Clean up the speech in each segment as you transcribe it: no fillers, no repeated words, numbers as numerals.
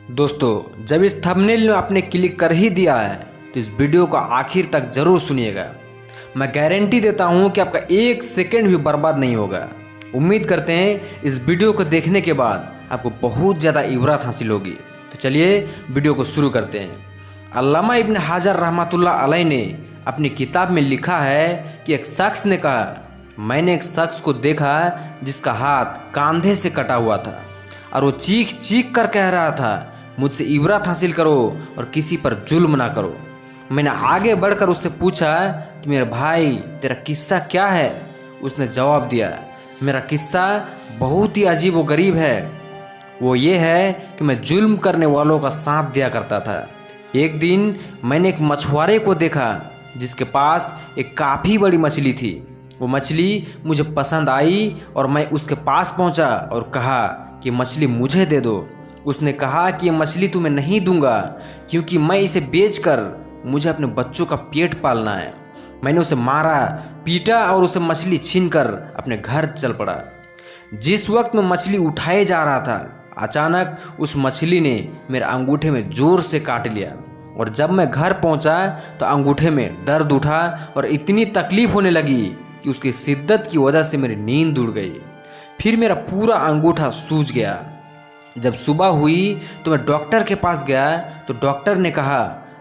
दोस्तों, जब इस थंबनेल में आपने क्लिक कर ही दिया है तो इस वीडियो को आखिर तक जरूर सुनिएगा। मैं गारंटी देता हूं कि आपका एक सेकंड भी बर्बाद नहीं होगा। उम्मीद करते हैं इस वीडियो को देखने के बाद आपको बहुत ज़्यादा इबरत हासिल होगी। तो चलिए वीडियो को शुरू करते हैं। अल्लामा इब्न हजर रहमतुल्लाह अलैह ने अपनी किताब में लिखा है कि एक शख्स ने कहा, मैंने एक शख्स को देखा जिसका हाथ कंधे से कटा हुआ था और वो चीख चीख कर कह रहा था, मुझसे इबरत हासिल करो और किसी पर जुल्म ना करो। मैंने आगे बढ़कर उससे पूछा कि मेरे भाई, तेरा किस्सा क्या है? उसने जवाब दिया, मेरा किस्सा बहुत ही अजीब व गरीब है। वो ये है कि मैं जुल्म करने वालों का साथ दिया करता था। एक दिन मैंने एक मछुआरे को देखा जिसके पास एक काफ़ी बड़ी मछली थी। वो मछली मुझे पसंद आई और मैं उसके पास पहुंचा और कहा कि मछली मुझे दे दो। उसने कहा कि ये मछली तुम्हें नहीं दूंगा क्योंकि मैं इसे बेचकर मुझे अपने बच्चों का पेट पालना है। मैंने उसे मारा, पीटा और उसे मछली छीनकर अपने घर चल पड़ा। जिस वक्त मैं मछली उठाए जा रहा था, अचानक उस मछली ने मेरे अंगूठे में जोर से काट लिया और जब मैं घर पहुंचा तो अंगूठे में दर्द उठा और इतनी तकलीफ होने लगी कि उसकी शिद्दत की वजह से मेरी नींद उड़ गई। फिर मेरा पूरा अंगूठा सूज गया। जब सुबह हुई तो मैं डॉक्टर के पास गया तो डॉक्टर ने कहा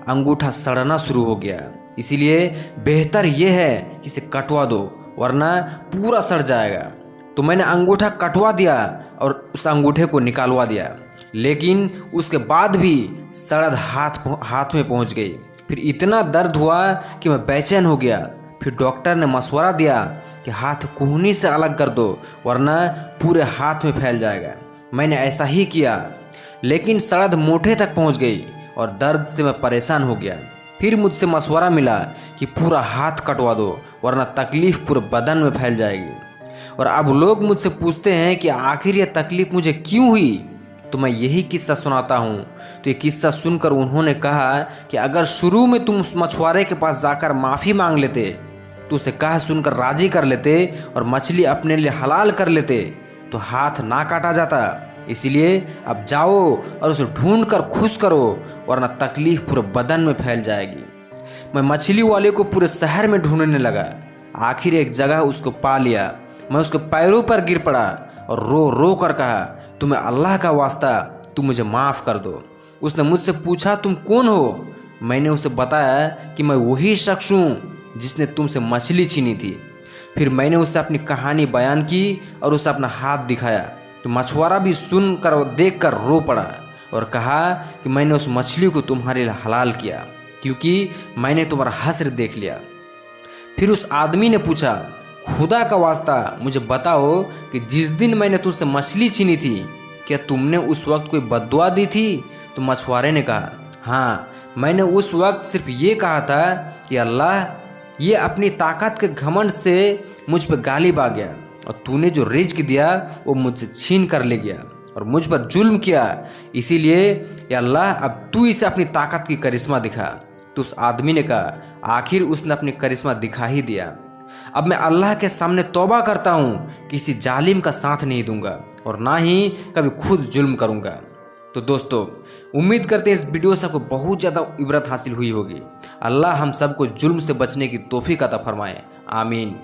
अंगूठा सड़ना शुरू हो गया, इसीलिए बेहतर यह है कि इसे कटवा दो वरना पूरा सड़ जाएगा। तो मैंने अंगूठा कटवा दिया और उस अंगूठे को निकालवा दिया, लेकिन उसके बाद भी सड़द हाथ में पहुंच गई। फिर इतना दर्द हुआ कि मैं बेचैन हो गया। फिर डॉक्टर ने मशवरा दिया कि हाथ कूहनी से अलग कर दो वरना पूरे हाथ में फैल जाएगा। मैंने ऐसा ही किया, लेकिन सड़द मोटे तक पहुंच गई और दर्द से मैं परेशान हो गया। फिर मुझसे मशवरा मिला कि पूरा हाथ कटवा दो वरना तकलीफ पूरे बदन में फैल जाएगी। और अब लोग मुझसे पूछते हैं कि आखिर यह तकलीफ मुझे क्यों हुई, तो मैं यही किस्सा सुनाता हूँ। तो ये किस्सा सुनकर उन्होंने कहा कि अगर शुरू में तुम उस मछुआरे के पास जाकर माफ़ी मांग लेते तो उसे कह सुनकर राजी कर लेते और मछली अपने लिए हलाल कर लेते तो हाथ ना काटा जाता। इसीलिए अब जाओ और उसे ढूंढ कर खुश करो वरना तकलीफ पूरे बदन में फैल जाएगी। मैं मछली वाले को पूरे शहर में ढूंढने लगा। आखिर एक जगह उसको पा लिया। मैं उसके पैरों पर गिर पड़ा और रो रो कर कहा, तुम्हें अल्लाह का वास्ता, तुम मुझे माफ़ कर दो। उसने मुझसे पूछा, तुम कौन हो? मैंने उसे बताया कि मैं वही शख्स हूँ जिसने तुमसे मछली छीनी थी। फिर मैंने उससे अपनी कहानी बयान की और उसे अपना हाथ दिखाया। तो मछुआरा भी सुनकर और देख कर रो पड़ा और कहा कि मैंने उस मछली को तुम्हारे लिए हलाल किया क्योंकि मैंने तुम्हारा हश्र देख लिया। फिर उस आदमी ने पूछा, खुदा का वास्ता मुझे बताओ कि जिस दिन मैंने तुमसे मछली छीनी थी क्या तुमने उस वक्त कोई बद्दुआ दी थी? तो मछुआरे ने कहा, हाँ, मैंने उस वक्त सिर्फ ये कहा था कि अल्लाह, ये अपनी ताकत के घमंड से मुझ पर गालिब आ गया और तूने जो रिज्क दिया वो मुझसे छीन कर ले गया और मुझ पर जुल्म किया। इसीलिए या अल्लाह, अब तू इसे अपनी ताकत की करिश्मा दिखा। तो उस आदमी ने कहा, आखिर उसने अपनी करिश्मा दिखा ही दिया। अब मैं अल्लाह के सामने तौबा करता हूँ, किसी जालिम का साथ नहीं दूंगा और ना ही कभी खुद जुल्म करूँगा। तो दोस्तों, उम्मीद करते हैं इस वीडियो से आपको बहुत ज़्यादा इबरत हासिल हुई होगी। अल्लाह हम सबको जुल्म से बचने की तौफीक अता फरमाए। आमीन।